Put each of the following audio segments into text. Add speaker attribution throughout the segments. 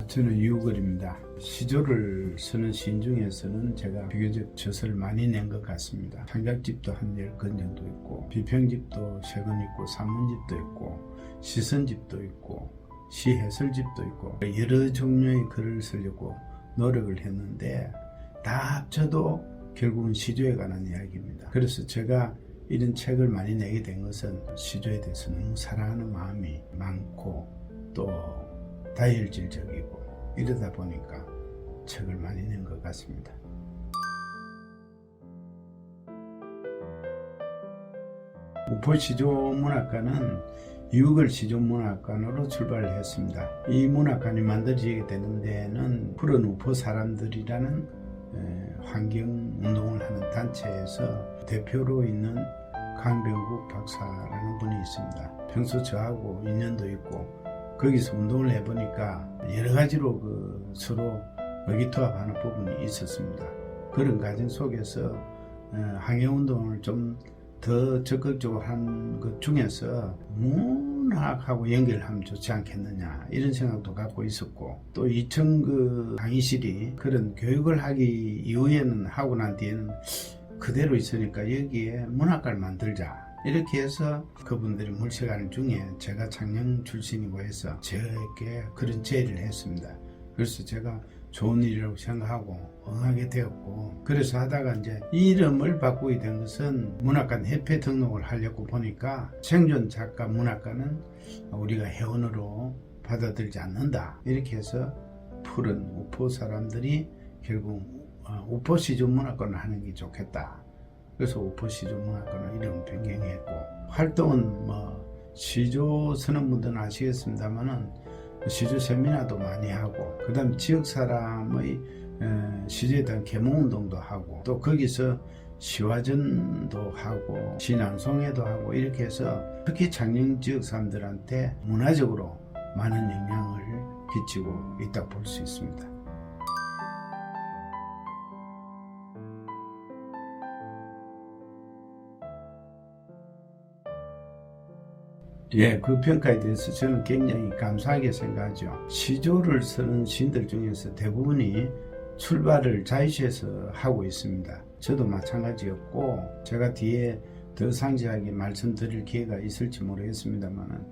Speaker 1: 저는 이우걸입니다. 시조를 쓰는 시인 중에서는 제가 비교적 젖을 많이 낸 것 같습니다. 창작집도 한 10권 정도 있고, 비평집도 3권 있고, 산문집도 있고, 시선집도 있고, 시해설집도 있고, 여러 종류의 글을 쓰려고 노력을 했는데 다 합쳐도 결국은 시조에 관한 이야기입니다. 그래서 제가 이런 책을 많이 내게 된 것은 시조에 대해서 너무 사랑하는 마음이 많고 또 다혈질적이고 이러다 보니까 책을 많이 낸 것 같습니다. 우포 시조문학관은 이우걸 시조문학관으로 출발을 했습니다. 이 문학관이 만들어지게 되는 데는 푸른 우포 사람들이라는 환경운동을 하는 단체에서 대표로 있는 강병국 박사라는 분이 있습니다. 평소 저하고 인연도 있고 거기서 운동을 해보니까 여러 가지로 서로 의기투합하는 부분이 있었습니다. 그런 과정 속에서 환경운동을 좀 더 적극적으로 한 것 중에서 문학하고 연결하면 좋지 않겠느냐 이런 생각도 갖고 있었고, 또 2층 강의실이 그런 교육을 하기 이후에는 하고 난 뒤에는 그대로 있으니까 여기에 문학과를 만들자 이렇게 해서 그분들이 물색하는 중에 제가 창녕 출신이고 해서 저에게 그런 제의를 했습니다. 그래서 제가 좋은 일이라고 생각하고 응하게 되었고, 그래서 하다가 이제 이름을 바꾸게 된 것은 문학관 협회 등록을 하려고 보니까 생존 작가 문학관은 우리가 회원으로 받아들이지 않는다 이렇게 해서 푸른 우포 사람들이 결국 우포 시조 문학관을 하는 게 좋겠다. 그래서 우포 시조 문학관을 이름 변경했고, 활동은 시조 쓰는 분들은 아시겠습니다만은 시조 세미나도 많이 하고, 그 다음 지역 사람의 시조에 대한 계몽운동도 하고, 또 거기서 시화전도 하고 시낭송회도 하고 이렇게 해서 특히 창녕 지역 사람들한테 문화적으로 많은 영향을 끼치고 있다고 볼 수 있습니다. 그 평가에 대해서 저는 굉장히 감사하게 생각하죠. 시조를 쓰는 시인들 중에서 대부분이 출발을 자유시에서 하고 있습니다. 저도 마찬가지였고, 제가 뒤에 더 상세하게 말씀드릴 기회가 있을지 모르겠습니다만,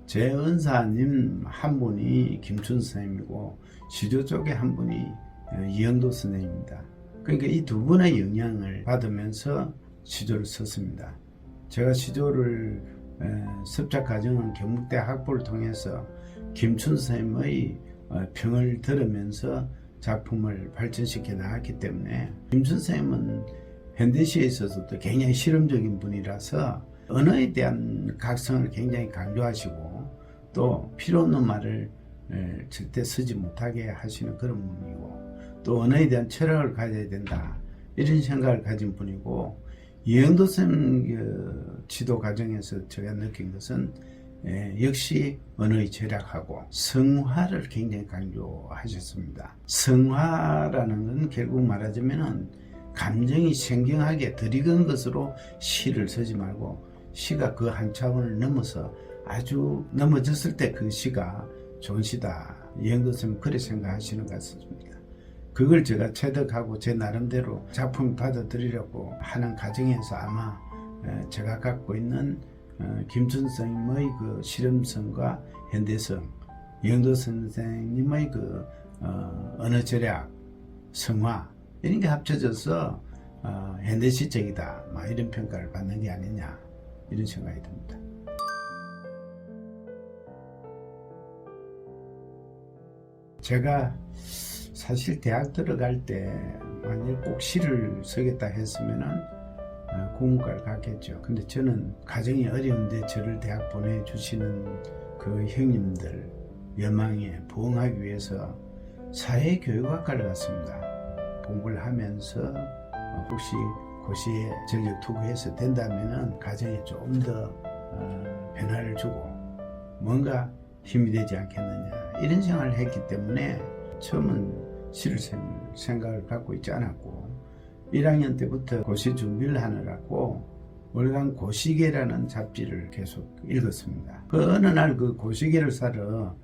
Speaker 1: 제 은사님 한 분이 김춘 선생님이고 시조 쪽에 한 분이 이영도 선생님입니다. 그러니까 이 두 분의 영향을 받으면서 시조를 썼습니다. 제가 시조를 습작 과정은 경북대 학부를 통해서 김춘 선생님의 평을 들으면서 작품을 발전시켜 나갔기 때문에, 김춘 선생님은 현대시에 있어서도 굉장히 실험적인 분이라서 언어에 대한 각성을 굉장히 강조하시고, 또 필요 없는 말을 절대 쓰지 못하게 하시는 그런 분이고, 또 언어에 대한 철학을 가져야 된다 이런 생각을 가진 분이고, 이영도 선생님 지도 과정에서 제가 느낀 것은 역시 언어의 절약하고 성화를 굉장히 강조하셨습니다. 성화라는 건 결국 말하자면 감정이 생경하게 들이건 것으로 시를 쓰지 말고, 시가 그 한 차원을 넘어서 아주 넘어졌을 때 그 시가 좋은 시다. 이영도 선생님 그렇게 생각하시는 것 같습니다. 그걸 제가 체득하고 제 나름대로 작품 받아들이려고 하는 과정에서 아마 제가 갖고 있는 김춘 선생님의 그 실험성과 현대성, 이영도 선생님의 언어 절약, 성화 이런 게 합쳐져서 현대시적이다 이런 평가를 받는 게 아니냐 이런 생각이 듭니다. 제가 사실 대학 들어갈 때 만약 꼭 시를 쓰겠다 했으면은 국문과를 갔겠죠. 근데 저는 가정이 어려운데 저를 대학 보내주시는 그 형님들 열망에 부응하기 위해서 사회교육학과를 갔습니다. 공부를 하면서 혹시 고시에 전력 투구해서 된다면은 가정에 좀 더 변화를 주고 뭔가 힘이 되지 않겠느냐 이런 생각을 했기 때문에 처음은 시를 쓸 생각을 갖고 있지 않았고, 1학년 때부터 고시 준비를 하느라고 월간 고시계라는 잡지를 계속 읽었습니다. 어느 날 그 고시계를 사러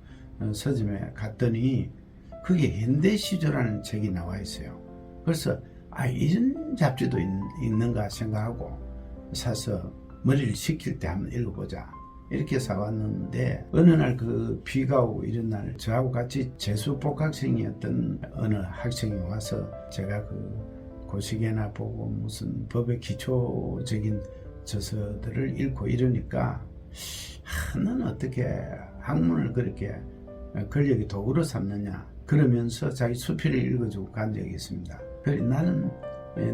Speaker 1: 서점에 갔더니 그게 현대시조라는 책이 나와 있어요. 그래서 이런 잡지도 있는가 생각하고 사서 머리를 식힐 때 한번 읽어보자 이렇게 사왔는데, 어느 날 그 비가 오고 이런 날 저하고 같이 재수 복학생이었던 어느 학생이 와서 제가 그 고시계나 보고 무슨 법의 기초적인 저서들을 읽고 이러니까 너는 어떻게 학문을 그렇게 권력의 도구로 삼느냐 그러면서 자기 수필을 읽어주고 간 적이 있습니다. 그래 나는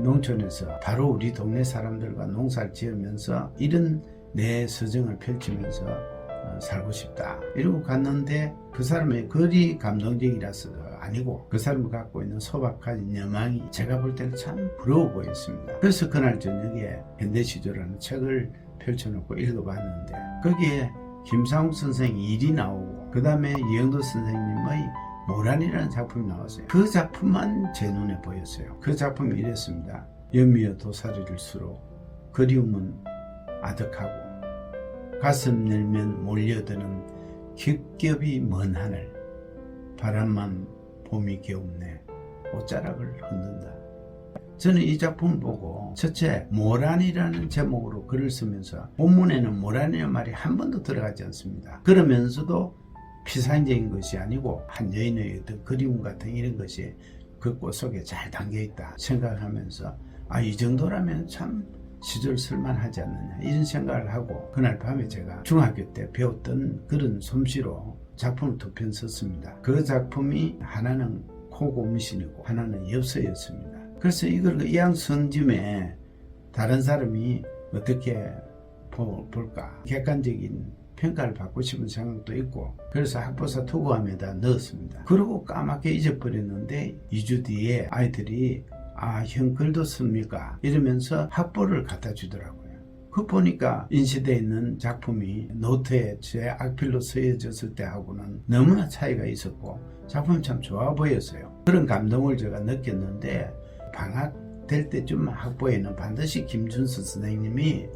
Speaker 1: 농촌에서 바로 우리 동네 사람들과 농사를 지으면서 이런 내 서정을 펼치면서 살고 싶다 이러고 갔는데, 그 사람의 글이 감동적이라서 아니고 그 사람이 갖고 있는 소박한 여망이 제가 볼 때는 참 부러워 보였습니다. 그래서 그날 저녁에 현대시조라는 책을 펼쳐놓고 읽어봤는데, 거기에 김상욱 선생 일이 나오고 그 다음에 이영도 선생님의 모란이라는 작품이 나왔어요. 그 작품만 제 눈에 보였어요. 그 작품이 이랬습니다. 연미여 도사리를 수로 그리움은 아득하고 가슴 열면 몰려드는 겹겹이 먼 하늘, 바람만 봄이 겨우네 옷자락을 흔든다. 저는 이 작품을 보고 첫째 모란이라는 제목으로 글을 쓰면서 본문에는 모란이라는 말이 한 번도 들어가지 않습니다. 그러면서도 피상적인 것이 아니고 한 여인의 어떤 그리움 같은 이런 것이 그 꽃 속에 잘 담겨있다 생각하면서 이 정도라면 참 시절 쓸만하지 않느냐 이런 생각을 하고, 그날 밤에 제가 중학교 때 배웠던 그런 솜씨로 작품을 두 편 썼습니다. 그 작품이 하나는 코고무신이고 하나는 엽서였습니다. 그래서 이걸 이왕선짐에 다른 사람이 어떻게 볼까 객관적인 평가를 받고 싶은 생각도 있고, 그래서 학보사 투고함에다 넣었습니다. 그러고 까맣게 잊어버렸는데 2주 뒤에 아이들이 형 글도 씁니까? 이러면서 학보를 갖다 주더라고요. 그 보니까 인쇄되어 있는 작품이 노트에 제 악필로 쓰여졌을 때하고는 너무나 차이가 있었고 작품이 참 좋아 보였어요. 그런 감동을 제가 느꼈는데, 방학 될 때쯤 학보에는 반드시 김준수 선생님이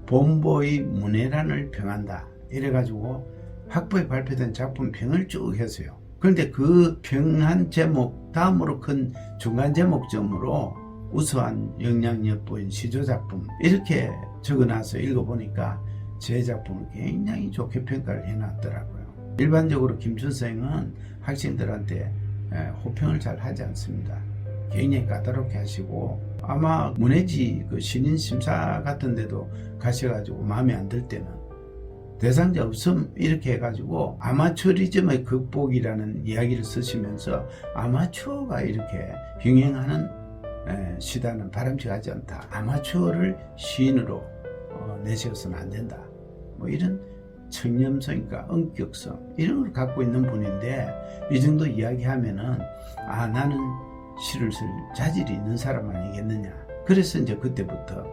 Speaker 1: 본보의 문해란을 평한다 이래가지고 학보에 발표된 작품 평을 쭉 했어요. 그런데 그 평한 제목 다음으로 큰 중간 제목점으로 우수한 영향력 엿보인 시조작품 이렇게 적어놔서 읽어보니까 제 작품을 굉장히 좋게 평가를 해놨더라고요. 일반적으로 김준생은 학생들한테 호평을 잘 하지 않습니다. 굉장히 까다롭게 하시고, 아마 문해지 그 신인 심사 같은 데도 가셔가지고 마음에 안 들 때는 대상자 없음 이렇게 해가지고 아마추어리즘의 극복이라는 이야기를 쓰시면서 아마추어가 이렇게 흥행하는 시대는 바람직하지 않다. 아마추어를 시인으로 내세워서는 안 된다. 뭐 이런 청렴성과 엄격성 이런 걸 갖고 있는 분인데, 이 정도 이야기하면은 나는 시를 쓸 자질이 있는 사람 아니겠느냐. 그래서 이제 그때부터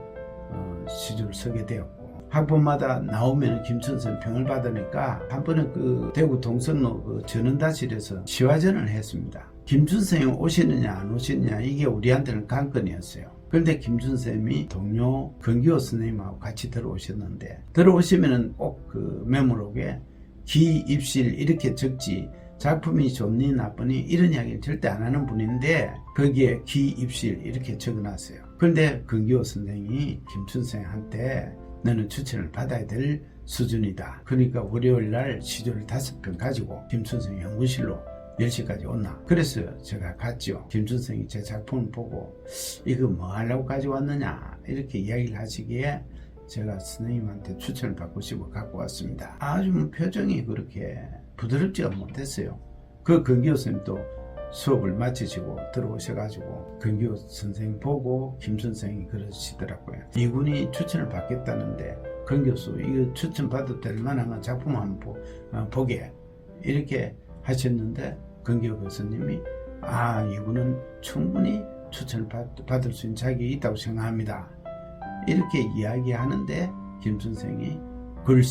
Speaker 1: 시조를 쓰게 되었고, 학번마다 나오면 김춘선 평을 받으니까 한 번은 그 대구 동성로 그 전원다실에서 시화전을 했습니다. 김춘선이 오시느냐 안 오시느냐 이게 우리한테는 관건이었어요. 그런데 김춘선이 동료 건기호 선생님하고 같이 들어오셨는데, 들어오시면은 꼭 그 메모록에 기, 입실 이렇게 적지 작품이 좋니 나쁘니 이런 이야기를 절대 안 하는 분인데 거기에 기, 입실 이렇게 적어놨어요. 그런데 건기호 선생님이 김춘선한테 너는 추천을 받아야 될 수준이다. 그러니까 월요일날 시조를 5편 가지고 김춘선이 연구실로 10시까지 온나. 그래서 제가 갔죠. 김춘선이 제 작품을 보고 이거 뭐 하려고 가져왔느냐 이렇게 이야기를 하시기에 제가 선생님한테 추천을 받고 싶어 갖고 왔습니다. 아주 표정이 그렇게 부드럽지가 못했어요. 그 건기호 선생님도 수업을 마치시고 들어오셔가지고 건기호 선생님 보고 김 선생님이 그러시더라고요. 이분이 추천을 받겠다는데 건 교수 이거 추천 받아도 될 만한 작품 한번 보게 이렇게 하셨는데, 건기호 교수님이 이분은 충분히 추천을 받을 수 있는 자격이 있다고 생각합니다 이렇게 이야기하는데, 김 선생이 글쎄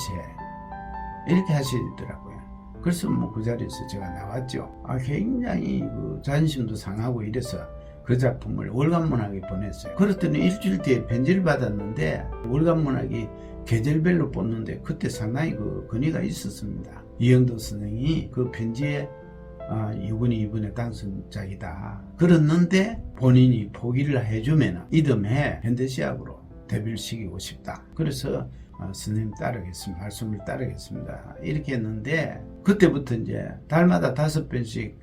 Speaker 1: 이렇게 하시더라고요. 그래서 그 자리에서 제가 나왔죠. 굉장히 그 자존심도 상하고 이래서 그 작품을 월간문학에 보냈어요. 그랬더니 일주일 뒤에 편지를 받았는데, 월간문학이 계절별로 뽑는데 그때 상당히 그 건의가 있었습니다. 이영도 선생이 그 편지에 이분이 이번에 당선작이다. 그랬는데 본인이 포기를 해주면 이듬해 현대시합으로 데뷔를 시키고 싶다. 그래서 스님 따르겠습니다. 말씀을 따르겠습니다. 이렇게 했는데 그때부터 이제 달마다 5번씩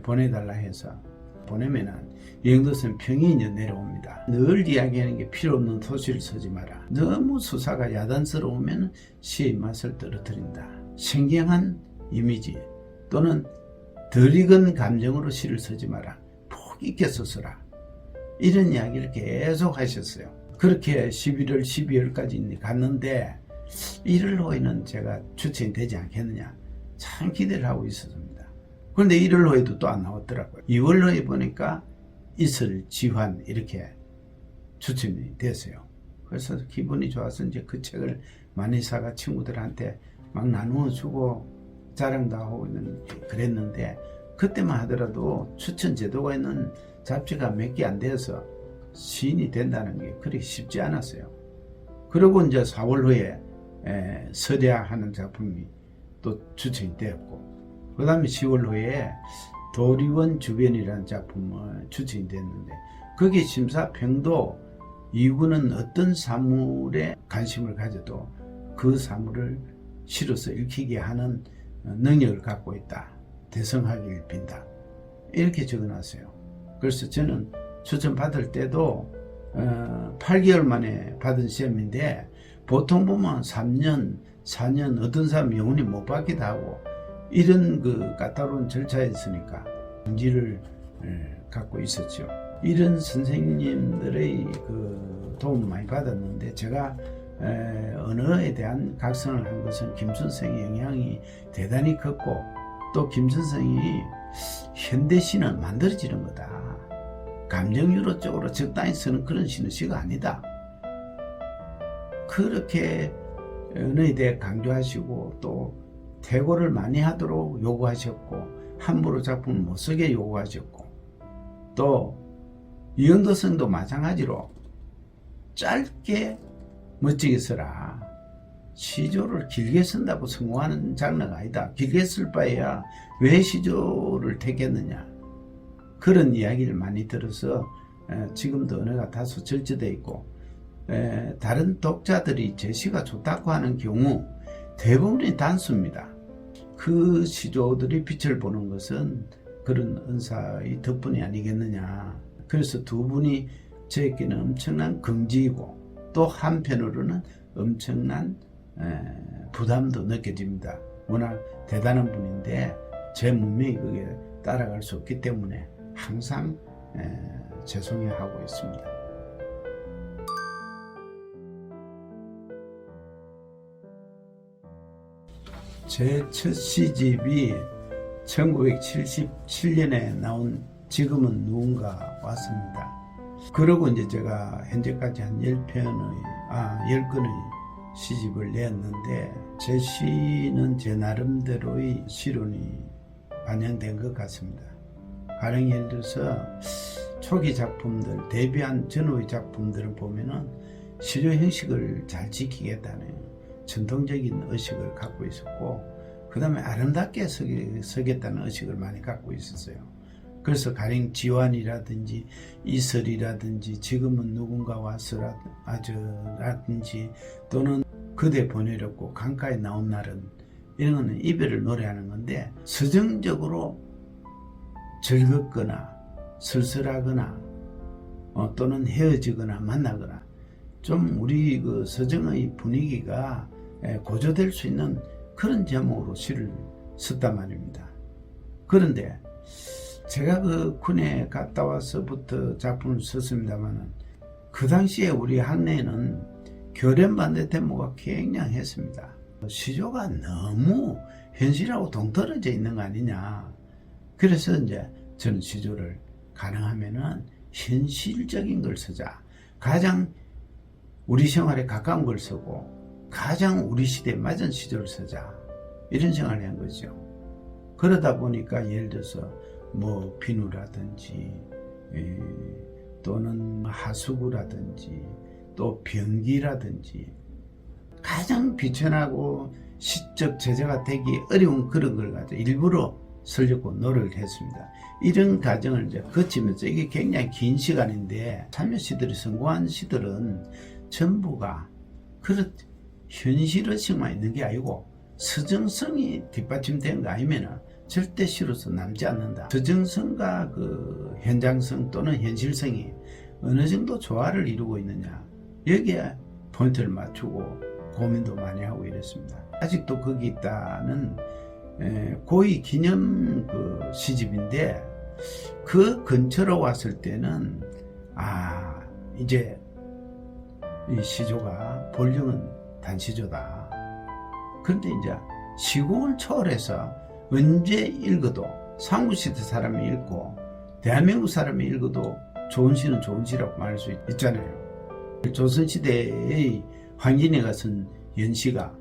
Speaker 1: 보내달라 해서 보내면은 이영도선 평이 이제 내려옵니다. 늘 이야기하는 게 필요 없는 토시를 쓰지 마라. 너무 수사가 야단스러우면 시의 맛을 떨어뜨린다. 신경한 이미지 또는 덜 익은 감정으로 시를 쓰지 마라. 폭 있게 써서라. 이런 이야기를 계속 하셨어요. 그렇게 11월, 12월까지 갔는데 1월 후에는 제가 추천이 되지 않겠느냐 참 기대를 하고 있었습니다. 그런데 1월 후에도 또 안 나왔더라고요. 2월 후에 보니까 이슬, 지환 이렇게 추천이 됐어요. 그래서 기분이 좋아서 이제 그 책을 많이 사가 친구들한테 막 나누어 주고 자랑도 하고 그랬는데 그때만 하더라도 추천 제도가 있는 잡지가 몇 개 안 돼서 시인이 된다는 게 그렇게 쉽지 않았어요. 그리고 이제 4월 후에 서대하는 작품이 또 추천이 되었고 그 다음에 10월 후에 도리원 주변이라는 작품을 추천이 됐는데 거기 심사평도 이구는 어떤 사물에 관심을 가져도 그 사물을 시로서 읽히게 하는 능력을 갖고 있다. 대성하기를 빈다. 이렇게 적어놨어요. 그래서 저는 추천 받을 때도 8개월 만에 받은 시험인데 보통 보면 3년, 4년 어떤 사람은 영원히 못 받기도 하고 이런 그 까다로운 절차에 있으니까 성지를 갖고 있었죠. 이런 선생님들의 그 도움을 많이 받았는데 제가 언어에 대한 각성을 한 것은 김 선생의 영향이 대단히 컸고 또 김 선생이 현대시는 만들어지는 거다. 감정유로 쪽으로 적당히 쓰는 그런 시는 시가 아니다. 그렇게 언어에 대해 강조하시고 또 태고를 많이 하도록 요구하셨고 함부로 작품을 못 쓰게 요구하셨고 또 이영도성도 마찬가지로 짧게 멋지게 써라. 시조를 길게 쓴다고 성공하는 장르가 아니다. 길게 쓸 바에야 왜 시조를 택했느냐. 그런 이야기를 많이 들어서 지금도 언어가 다소 절제되어 있고 다른 독자들이 제 시가 좋다고 하는 경우 대부분이 단수입니다. 그 시조들이 빛을 보는 것은 그런 은사의 덕분이 아니겠느냐. 그래서 두 분이 저에게는 엄청난 긍지이고 또 한편으로는 엄청난 부담도 느껴집니다. 워낙 대단한 분인데 제 문명이 그게 따라갈 수 없기 때문에 항상 죄송해하고 있습니다. 제 첫 시집이 1977년에 나온 지금은 누군가 왔습니다. 그러고 이제 제가 현재까지 한 10건의 시집을 내었는데 제 시는 제 나름대로의 시론이 반영된 것 같습니다. 가령 예를 들어서 초기 작품들, 데뷔한 전후의 작품들을 보면은 시조 형식을 잘 지키겠다는 전통적인 의식을 갖고 있었고 그 다음에 아름답게 서겠다는 의식을 많이 갖고 있었어요. 그래서 가령 지환이라든지 이설이라든지 지금은 누군가 와서라든지 또는 그대 보내렸고 강가에 나온 날은 이런 거는 이별을 노래하는 건데 서정적으로 즐겁거나 쓸쓸하거나 또는 헤어지거나 만나거나 좀 우리 그 서정의 분위기가 고조될 수 있는 그런 제목으로 시를 썼단 말입니다. 그런데 제가 그 군에 갔다 와서부터 작품을 썼습니다만은 그 당시에 우리 학내에는 교련반대 데모가 굉장했습니다. 시조가 너무 현실하고 동떨어져 있는 거 아니냐. 그래서 이제 저는 시조를 가능하면은 현실적인 걸 쓰자. 가장 우리 생활에 가까운 걸 쓰고 가장 우리 시대에 맞은 시조를 쓰자. 이런 생각을 한 거죠. 그러다 보니까 예를 들어서 뭐 비누라든지 또는 하수구라든지 또 변기라든지 가장 비천하고 시적 제재가 되기 어려운 그런 걸 가지고 일부러 쓰려고 노력을 했습니다. 이런 과정을 이제 거치면서 이게 굉장히 긴 시간인데 참여시들이 성공한 시들은 전부가 그렇 현실의식만 있는 게 아니고 서정성이 뒷받침된 거 아니면 절대 시로서 남지 않는다. 서정성과 그 현장성 또는 현실성이 어느 정도 조화를 이루고 있느냐, 여기에 포인트를 맞추고 고민도 많이 하고 이랬습니다. 아직도 거기 있다는 고위 기념 그 시집인데 그 근처로 왔을 때는 이제 이 시조가 본령은 단시조다. 그런데 이제 시국을 초월해서 언제 읽어도 삼국시대 사람이 읽고 대한민국 사람이 읽어도 좋은 시는 좋은 시라고 말할 수 있잖아요. 조선시대의 황진이가 쓴 연시가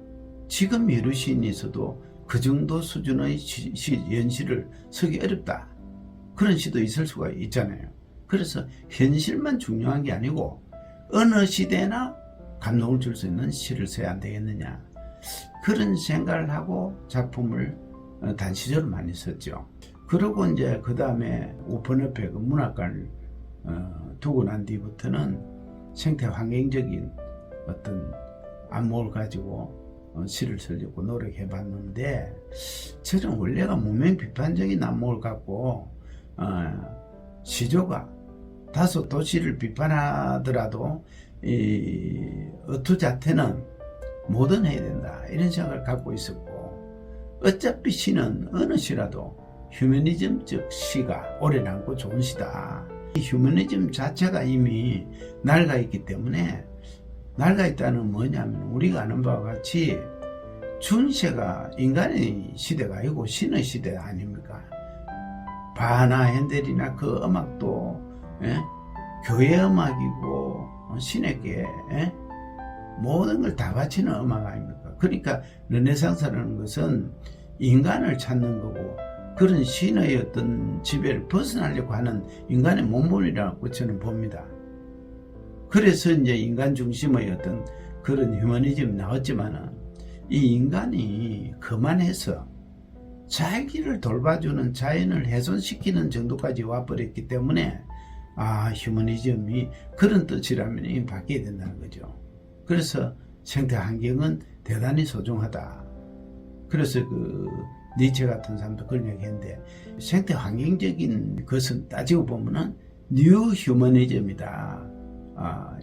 Speaker 1: 지금 여러 시인이 있어도 그 정도 수준의 연시를 쓰기 어렵다. 그런 시도 있을 수가 있잖아요. 그래서 현실만 중요한 게 아니고 어느 시대나 감동을 줄 수 있는 시를 써야 안 되겠느냐, 그런 생각을 하고 작품을 단시적으로 많이 썼죠. 그러고 이제 그 다음에 오픈 옆에 그 문학관을 두고 난 뒤부터는 생태 환경적인 어떤 안목을 가지고 시를 쓰려고 노력해 봤는데, 저는 원래가 무명 비판적인 안목을 갖고 시조가 다소 도시를 비판하더라도 이 어투 자체는 모던해야 된다, 이런 생각을 갖고 있었고, 어차피 시는 어느 시라도 휴머니즘적 시가 오래 남고 좋은 시다. 이 휴머니즘 자체가 이미 낡아 있기 때문에, 낡아 있다는 뭐냐면 우리가 아는 바와 같이 중세가 인간의 시대가 아니고 신의 시대 아닙니까? 바나 핸델이나 그 음악도 교회 음악이고 신에게 모든 걸 다 바치는 음악 아닙니까? 그러니까 르네상스라는 것은 인간을 찾는 거고, 그런 신의 어떤 지배를 벗어나려고 하는 인간의 몸부림이라고 저는 봅니다. 그래서 이제 인간 중심의 어떤 그런 휴머니즘이 나왔지만은, 이 인간이 그만해서 자기를 돌봐주는 자연을 훼손시키는 정도까지 와버렸기 때문에 휴머니즘이 그런 뜻이라면 이미 바뀌어야 된다는 거죠. 그래서 생태 환경은 대단히 소중하다. 그래서 그 니체 같은 사람도 그런 얘기 했는데, 생태 환경적인 것은 따지고 보면은 뉴 휴머니즘이다.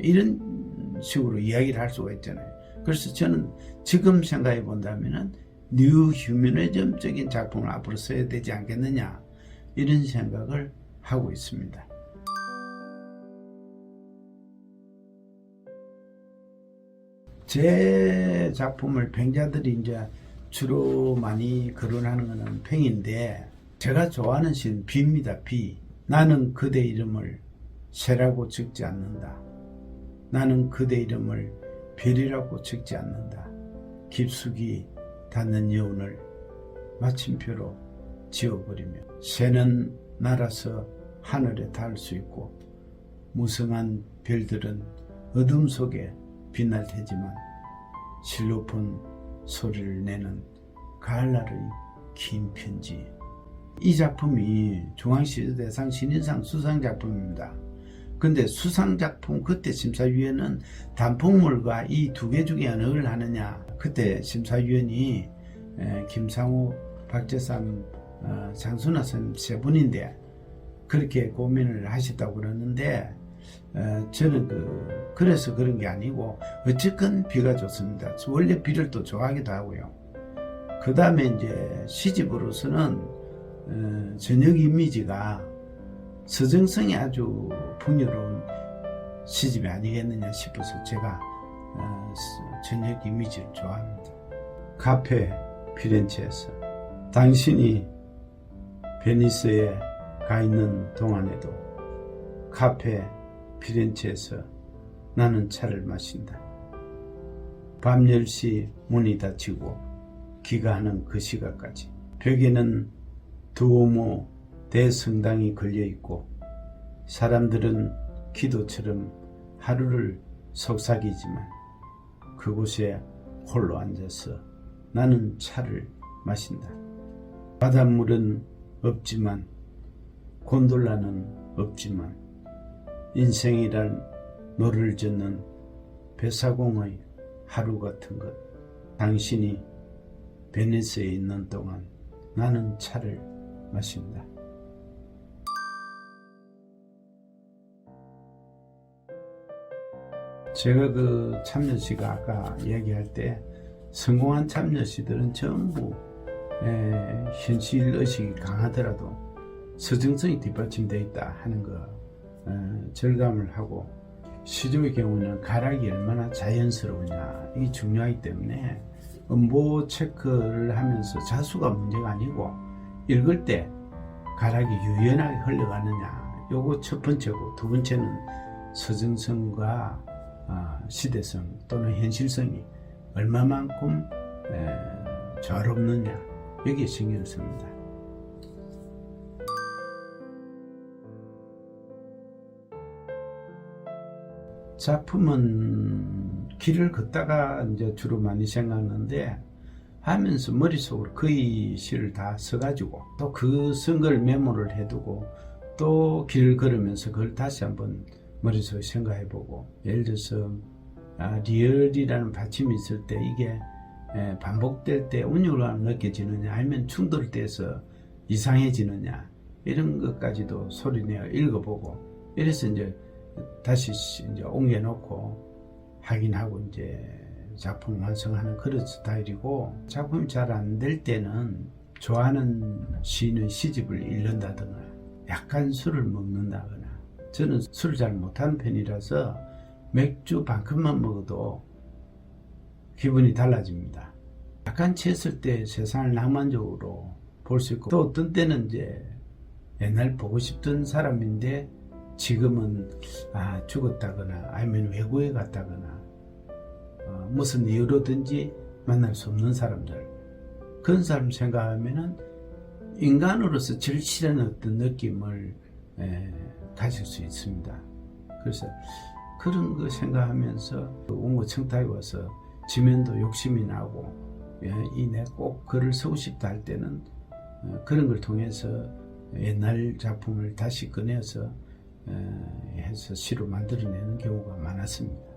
Speaker 1: 이런 식으로 이야기를 할 수가 있잖아요. 그래서 저는 지금 생각해 본다면은 뉴 휴머니즘적인 작품을 앞으로 써야 되지 않겠느냐, 이런 생각을 하고 있습니다. 제 작품을 평자들이 이제 주로 많이 거론하는 것은 평인데, 제가 좋아하는 시는 비입니다. 비. 나는 그대 이름을 새라고 적지 않는다. 나는 그대 이름을 별이라고 적지 않는다. 깊숙이 닿는 여운을 마침표로 지워버리며, 새는 날아서 하늘에 닿을 수 있고 무성한 별들은 어둠 속에 빛날 테지만, 실로폰 소리를 내는 가을날의 긴 편지. 이 작품이 중앙시대상 신인상 수상작품입니다. 근데 수상작품 그때 심사위원은 단풍물과 이 두 개 중에 어느 걸 하느냐, 그때 심사위원이 김상우, 박재삼, 장순아 선생님 세 분인데 그렇게 고민을 하셨다고 그러는데, 저는 그래서 그런 게 아니고 어쨌건 비가 좋습니다. 원래 비를 또 좋아하기도 하고요. 그 다음에 이제 시집으로서는 저녁 이미지가 서정성이 아주 풍요로운 시집이 아니겠느냐 싶어서 제가 저녁 이미지를 좋아합니다. 카페 피렌체에서 당신이 베니스에 가 있는 동안에도 카페 피렌체에서 나는 차를 마신다. 밤 10시 문이 닫히고 귀가하는 그 시각까지 벽에는 두오모 대성당이 걸려있고 사람들은 기도처럼 하루를 속삭이지만 그곳에 홀로 앉아서 나는 차를 마신다. 바닷물은 없지만 곤돌라는 없지만 인생이란 노를 젓는 뱃사공의 하루 같은 것. 당신이 베니스에 있는 동안 나는 차를 마신다. 제가 그 참여시가 아까 얘기할 때 성공한 참여시들은 전부 현실 의식이 강하더라도 서정성이 뒷받침되어 있다 하는 거 절감을 하고, 시조의 경우는 가락이 얼마나 자연스러우냐 이게 중요하기 때문에 음보 체크를 하면서 자수가 문제가 아니고 읽을 때 가락이 유연하게 흘러가느냐, 요거 첫 번째고, 두 번째는 서정성과 시대성 또는 현실성이 얼마만큼 조화롭느냐, 여기에 신경을 씁니다. 작품은 길을 걷다가 이제 주로 많이 생각하는데, 하면서 머릿속으로 거의 시를 다 써가지고 또 그 쓴 걸 메모를 해두고 또 길을 걸으면서 그걸 다시 한번 머릿속에 생각해보고, 예를 들어서 리얼이라는 받침이 있을 때 이게 반복될 때 운율감 느껴지느냐 아니면 충돌돼서 이상해지느냐 이런 것까지도 소리내어 읽어보고, 이래서 이제 다시 이제 옮겨놓고 확인하고 이제 작품 완성하는 그런 스타일이고, 작품이 잘 안 될 때는 좋아하는 시인의 시집을 읽는다거나 약간 술을 먹는다거나, 저는 술을 잘 못하는 편이라서 맥주 반컵만 먹어도 기분이 달라집니다. 약간 취했을 때 세상을 낭만적으로 볼 수 있고, 또 어떤 때는 이제 옛날 보고 싶던 사람인데 지금은 죽었다거나 아니면 외국에 갔다거나 무슨 이유로든지 만날 수 없는 사람들, 그런 사람 생각하면은 인간으로서 절실한 어떤 느낌을 가질 수 있습니다. 그래서 그런 거 생각하면서 옹호 청탁에 와서 지면도 욕심이 나고, 내 꼭 글을 쓰고 싶다 할 때는 그런 걸 통해서 옛날 작품을 다시 꺼내서 해서 시로 만들어내는 경우가 많았습니다.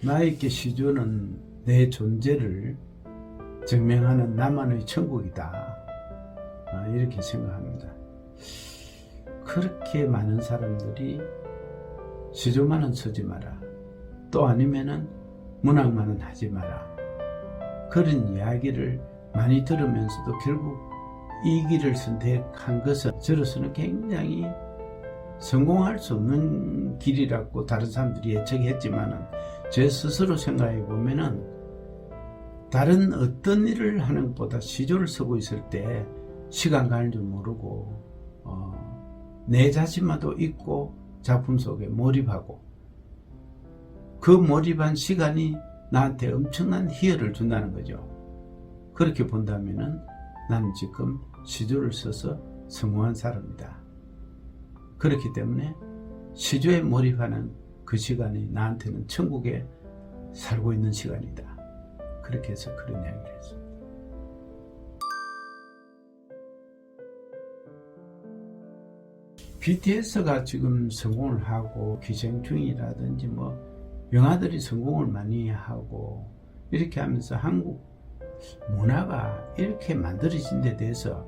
Speaker 1: 나에게 시조는 내 존재를 증명하는 나만의 천국이다, 이렇게 생각합니다. 그렇게 많은 사람들이 시조만은 쓰지 마라, 또 아니면은 문학만은 하지 마라, 그런 이야기를 많이 들으면서도 결국 이 길을 선택한 것은 저로서는 굉장히 성공할 수 없는 길이라고 다른 사람들이 예측했지만은, 제 스스로 생각해 보면은 다른 어떤 일을 하는 것보다 시조를 쓰고 있을 때 시간 가는 줄 모르고 내 자신만도 잊고 작품 속에 몰입하고, 그 몰입한 시간이 나한테 엄청난 희열을 준다는 거죠. 그렇게 본다면은 나는 지금 시조를 써서 성공한 사람이다. 그렇기 때문에 시조에 몰입하는 그 시간이 나한테는 천국에 살고 있는 시간이다. 그렇게 해서 그런 이야기를 했습니다. BTS가 지금 성공을 하고 기생충이라든지 뭐 영화들이 성공을 많이 하고 이렇게 하면서 한국 문화가 이렇게 만들어진 데 대해서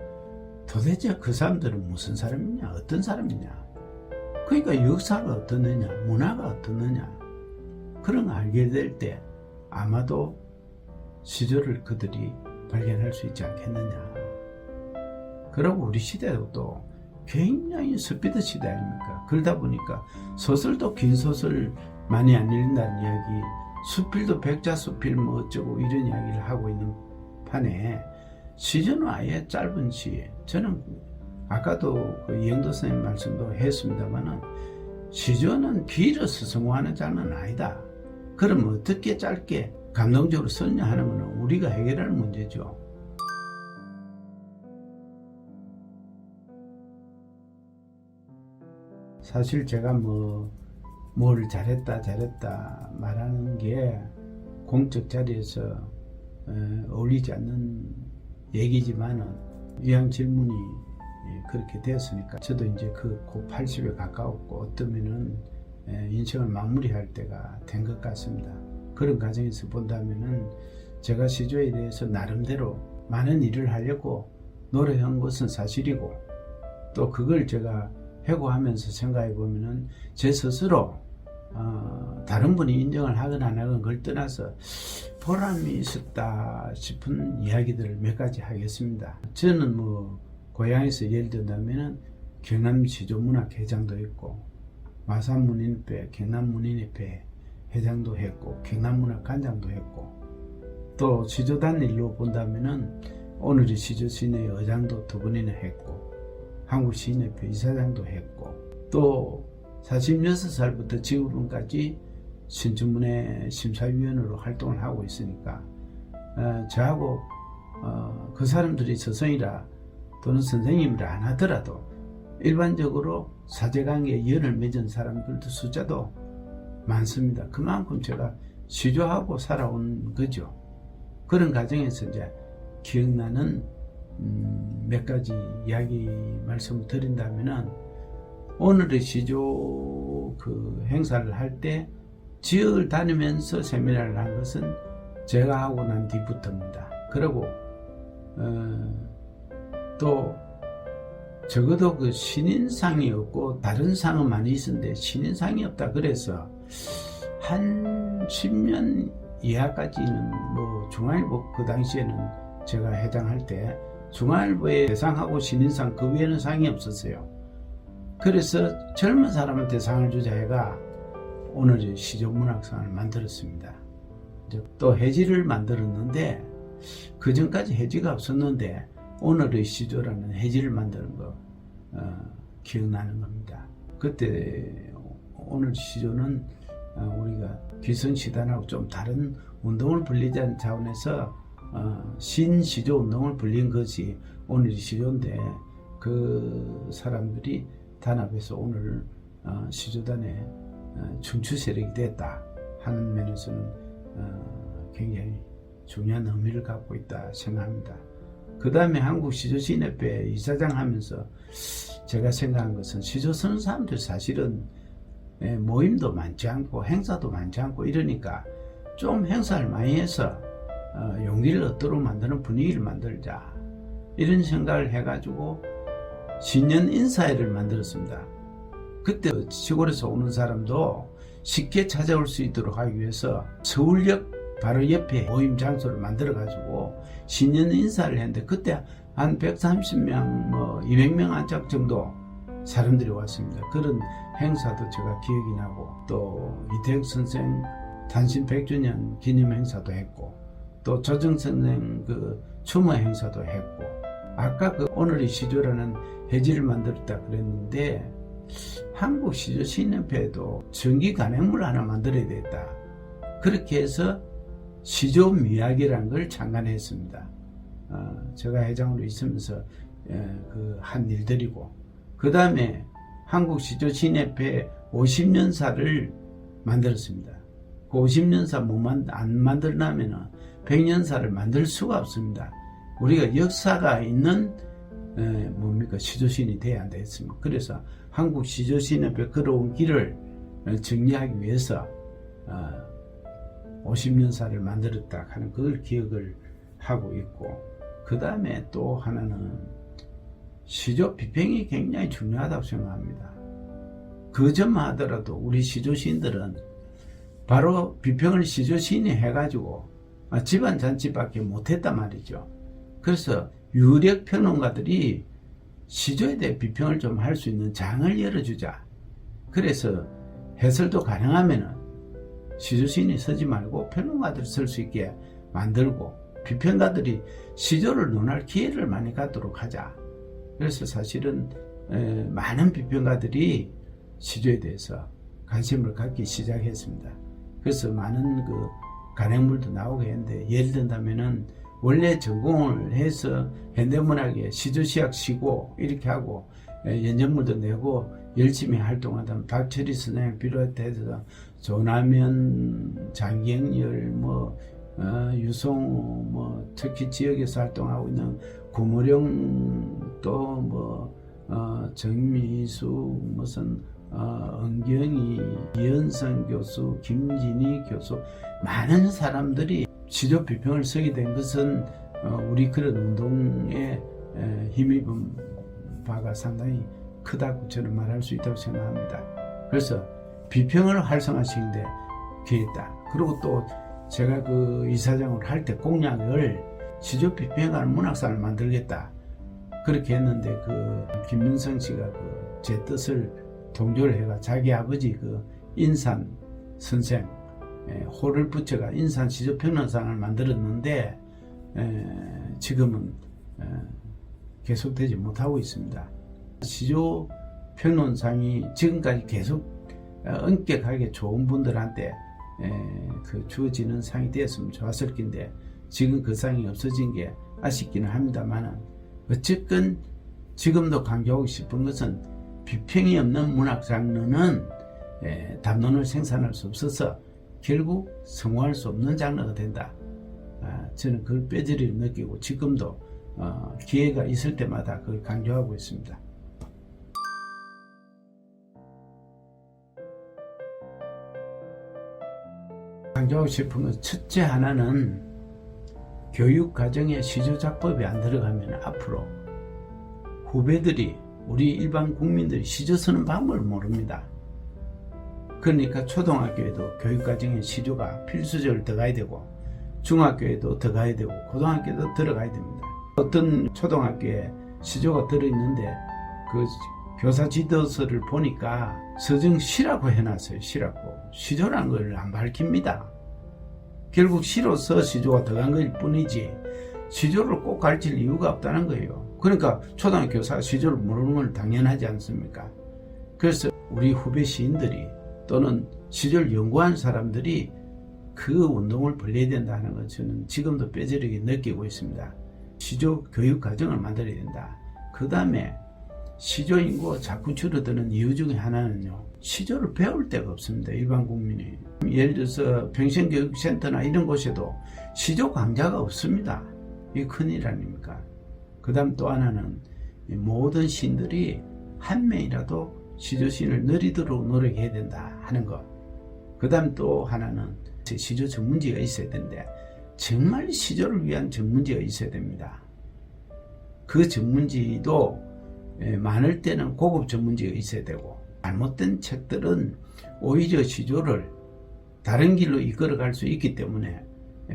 Speaker 1: 도대체 그 사람들은 무슨 사람이냐, 어떤 사람이냐, 그러니까 역사가 어떻느냐, 문화가 어떻느냐, 그런 거 알게 될 때 아마도 시조를 그들이 발견할 수 있지 않겠느냐. 그리고 우리 시대도 또 굉장히 스피드 시대 아닙니까? 그러다 보니까 소설도 긴 소설 많이 안 읽는다는 이야기, 수필도 백자수필 뭐 어쩌고 이런 이야기를 하고 있는 판에 시조는 아예 짧은 시, 저는 아까도 그 이영도 선생님 말씀도 했습니다만은 시조는 길어서 성공하는 장르는 아니다. 그럼 어떻게 짧게 감동적으로 썼냐 하는 것은 우리가 해결할 문제죠. 사실 제가 뭘 잘했다 말하는 게 공적 자리에서 어울리지 않는 얘기지만은 이왕 질문이 그렇게 되었으니까 저도 이제 곧 80에 가까웠고 어쩌면은 인생을 마무리할 때가 된 것 같습니다. 그런 과정에서 본다면은 제가 시조에 대해서 나름대로 많은 일을 하려고 노력한 것은 사실이고, 또 그걸 제가 회고하면서 생각해 보면은 제 스스로 다른 분이 인정을 하건 안 하건 그걸 떠나서 보람이 있었다 싶은 이야기들을 몇 가지 하겠습니다. 저는 뭐 고향에서 예를 든다면은 경남시조문학회장도 했고, 마산문인협회, 경남문인협회 회장도 했고, 경남문학관장도 했고, 또 시조단 일로 본다면은 오늘의 시조시인회 의장도 2번이나 했고, 한국시인협회 이사장도 했고, 또 46살부터 지금까지 신춘문예 심사위원으로 활동을 하고 있으니까 저하고 그 사람들이 스승이라 또는 선생님이라 안 하더라도 일반적으로 사제관계에 연을 맺은 사람들도 숫자도 많습니다. 그만큼 제가 시조하고 살아온 거죠. 그런 과정에서 이제 기억나는 몇 가지 이야기 말씀을 드린다면은, 오늘의 시조 그 행사를 할 때 지역을 다니면서 세미나를 한 것은 제가 하고 난 뒤부터입니다. 그리고 또 적어도 그 신인상이 없고 다른 상은 많이 있었는데 신인상이 없다 그래서 한 10년 이하까지는 뭐 중앙일보 그 당시에는 제가 회장할 때 중앙일보에 대상하고 신인상 그 외에는 상이 없었어요. 그래서 젊은 사람한테 상을 주자 해가 오늘 시조문학상을 만들었습니다. 또 해지를 만들었는데 그 전까지 해지가 없었는데 오늘의 시조라는 해지를 만드는 거 기억나는 겁니다. 그때 오늘 시조는 우리가 기성시단하고 좀 다른 운동을 벌리자는 차원에서 신시조 운동을 벌린 것이 오늘의 시조인데, 그 사람들이 단합해서 오늘 시조단의 춘추 세력이 됐다 하는 면에서는 굉장히 중요한 의미를 갖고 있다 생각합니다. 그 다음에 한국시조시인협회 이사장 하면서 제가 생각한 것은, 시조 쓰는 사람들 사실은 모임도 많지 않고 행사도 많지 않고 이러니까 좀 행사를 많이 해서 용기를 얻도록 만드는 분위기를 만들자, 이런 생각을 해가지고 신년 인사회를 만들었습니다. 그때 시골에서 오는 사람도 쉽게 찾아올 수 있도록 하기 위해서 서울역 바로 옆에 모임 장소를 만들어 가지고 신년 인사를 했는데, 그때 한 130명 뭐 200명 안팎 정도 사람들이 왔습니다. 그런 행사도 제가 기억이 나고, 또 이태혁 선생 탄신 100주년 기념 행사도 했고, 또 조정 선생 그 추모 행사도 했고, 아까 그 오늘의 시조라는 해지를 만들었다 그랬는데 한국시조시인협회에도 정기 간행물 하나 만들어야 되겠다. 그렇게 해서 시조미학이라는 걸 창간했습니다. 제가 회장으로 있으면서 그 한 일들이고, 그 다음에 한국시조시인협회 50년사를 만들었습니다. 그 50년사 안 만들려면 100년사를 만들 수가 없습니다. 우리가 역사가 있는 시조시인이 돼야 안 되겠습니까? 그래서 한국시조시인협회 걸어온 길을 정리하기 위해서 50년사를 만들었다 하는 그걸 기억을 하고 있고, 그 다음에 또 하나는 시조 비평이 굉장히 중요하다고 생각합니다. 그 점만 하더라도 우리 시조시인들은 바로 비평을 시조시인이 해가지고 집안 잔치밖에 못했단 말이죠. 그래서 유력 평론가들이 시조에 대해 비평을 좀 할 수 있는 장을 열어주자. 그래서 해설도 가능하면은 시조시인이 서지 말고 평론가들이 쓸 수 있게 만들고, 비평가들이 시조를 논할 기회를 많이 갖도록 하자. 그래서 사실은 많은 비평가들이 시조에 대해서 관심을 갖기 시작했습니다. 그래서 많은 그 간행물도 나오게 했는데, 예를 든다면은 원래 전공을 해서 현대문학에 시조시학 시고 이렇게 하고 연전물도 내고 열심히 활동하던 박철희 선생을 비롯해서 조남현, 장경열, 유성우, 특히 지역에서 활동하고 있는 구무령, 또 정미수, 무슨 은경이, 이현성 교수, 김진희 교수, 많은 사람들이 시조 비평을 쓰게 된 것은 우리 그런 운동에 힘입은 바가 상당히 크다고 저는 말할 수 있다고 생각합니다. 그래서 비평을 활성화시키는데 기했다. 그리고 또 제가 그 이사장으로 할 때 공약을 시조 비평하는 문학상을 만들겠다. 그렇게 했는데 그 김윤성 씨가 제 뜻을 동조를 해가 자기 아버지 그 인산 선생 호를 붙여가 인산 시조평론상을 만들었는데 지금은 계속되지 못하고 있습니다. 시조평론상이 지금까지 계속 엄격하게 좋은 분들한테 주어지는 상이 되었으면 좋았을 텐데 지금 그 상이 없어진 게 아쉽기는 합니다만 어쨌든 지금도 강조하고 싶은 것은 비평이 없는 문학 장르는 담론을 생산할 수 없어서 결국 성공할 수 없는 장르가 된다. 저는 그걸 뼈저리를 느끼고 지금도 기회가 있을 때마다 그걸 강조하고 있습니다. 강조하고 싶은 건 첫째 하나는 교육과정에 시조작법이 안 들어가면 앞으로 후배들이 우리 일반 국민들이 시조 쓰는 방법을 모릅니다. 그러니까 초등학교에도 교육과정에 시조가 필수적으로 들어가야 되고 중학교에도 들어가야 되고 고등학교에도 들어가야 됩니다. 어떤 초등학교에 시조가 들어있는데 그 교사 지도서를 보니까 서정시라고 해놨어요. 시라고. 시조라는 걸 안 밝힙니다. 결국 시로서 시조가 들어간 것 뿐이지 시조를 꼭 가르칠 이유가 없다는 거예요. 그러니까 초등학교 교사가 시조를 모르는 건 당연하지 않습니까? 그래서 우리 후배 시인들이 또는 시조를 연구한 사람들이 그 운동을 벌려야 된다는 것 저는 지금도 뼈저리게 느끼고 있습니다. 시조 교육 과정을 만들어야 된다. 그 다음에 시조 인구가 자꾸 줄어드는 이유 중에 하나는요, 시조를 배울 데가 없습니다. 일반 국민이. 예를 들어서 평생교육센터나 이런 곳에도 시조 강좌가 없습니다. 이게 큰일 아닙니까? 그 다음 또 하나는 모든 시인들이 한 명이라도 시조 시인을 늘리도록 노력해야 된다 하는 것. 그 다음 또 하나는 시조 전문지가 있어야 되는데 정말 시조를 위한 전문지가 있어야 됩니다. 그 전문지도 많을 때는 고급 전문지가 있어야 되고 잘못된 책들은 오히려 시조를 다른 길로 이끌어갈 수 있기 때문에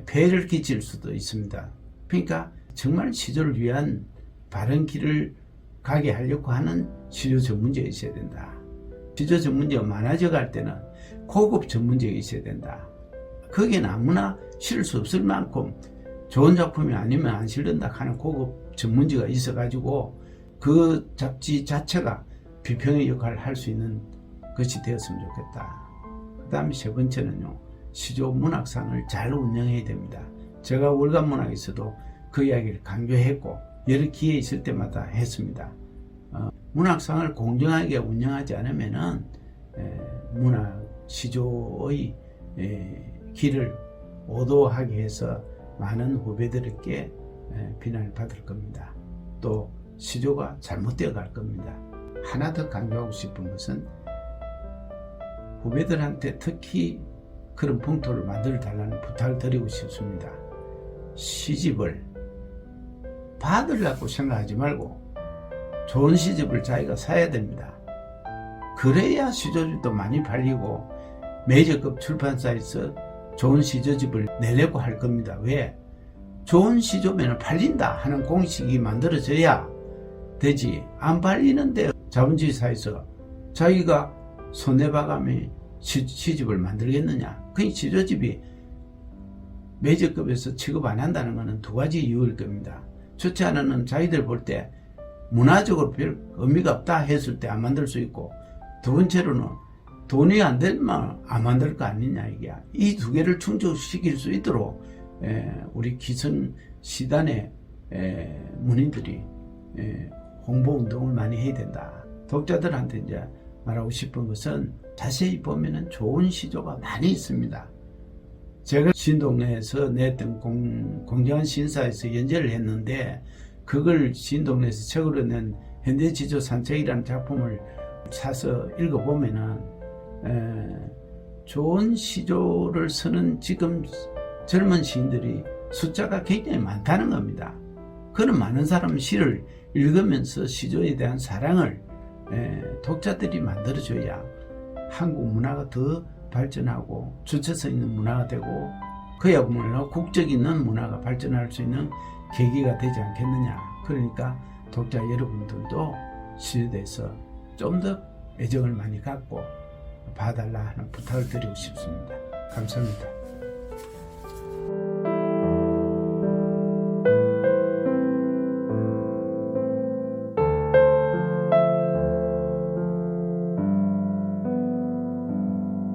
Speaker 1: 폐해를 끼칠 수도 있습니다. 그러니까 정말 시조를 위한 바른 길을 가게 하려고 하는 시조 전문지가 있어야 된다. 시조 전문지가 많아져 갈 때는 고급 전문지가 있어야 된다. 거기에는 아무나 실을 수 없을 만큼 좋은 작품이 아니면 안 실른다 하는 고급 전문지가 있어가지고 그 잡지 자체가 비평의 역할을 할 수 있는 것이 되었으면 좋겠다. 그 다음에 세 번째는요, 시조 문학상을 잘 운영해야 됩니다. 제가 월간문학에서도 그 이야기를 강조했고 여러 기회 있을 때마다 했습니다. 문학상을 공정하게 운영하지 않으면은 문학 시조의 길을 오도하게 해서 많은 후배들에게 비난을 받을 겁니다. 또 시조가 잘못되어 갈 겁니다. 하나 더 강조하고 싶은 것은 후배들한테 특히 그런 풍토를 만들어 달라는 부탁을 드리고 싶습니다. 시집을 받으려고 생각하지 말고 좋은 시집을 자기가 사야 됩니다. 그래야 시조집도 많이 팔리고 메이저급 출판사에서 좋은 시조집을 내려고 할 겁니다. 왜? 좋은 시조면 팔린다 하는 공식이 만들어져야 되지. 안 팔리는데 자본주의사에서 자기가 손해봐가며 시집을 만들겠느냐. 그 시조집이 메이저급에서 취급 안 한다는 것은 두 가지 이유일 겁니다. 첫째 하나는 자기들 볼 때 문화적으로 별 의미가 없다 했을 때 안 만들 수 있고, 두 번째로는 돈이 안 되면 안 만들 거 아니냐 이게. 이 두 개를 충족시킬 수 있도록 우리 기성 시단의 문인들이 홍보 운동을 많이 해야 된다. 독자들한테 이제 말하고 싶은 것은 자세히 보면은 좋은 시조가 많이 있습니다. 제가 신동네에서 냈던 공정한 신사에서 연재를 했는데 그걸 신동네에서 책으로 낸 현대지조 산책이라는 작품을 사서 읽어보면은 좋은 시조를 쓰는 지금 젊은 시인들이 숫자가 굉장히 많다는 겁니다. 그런 많은 사람 시를 읽으면서 시조에 대한 사랑을 독자들이 만들어줘야 한국 문화가 더 발전하고 주체성 있는 문화가 되고 그야말로 국적 있는 문화가 발전할 수 있는 계기가 되지 않겠느냐. 그러니까 독자 여러분들도 시에 대해서 좀 더 애정을 많이 갖고 봐달라 하는 부탁을 드리고 싶습니다. 감사합니다.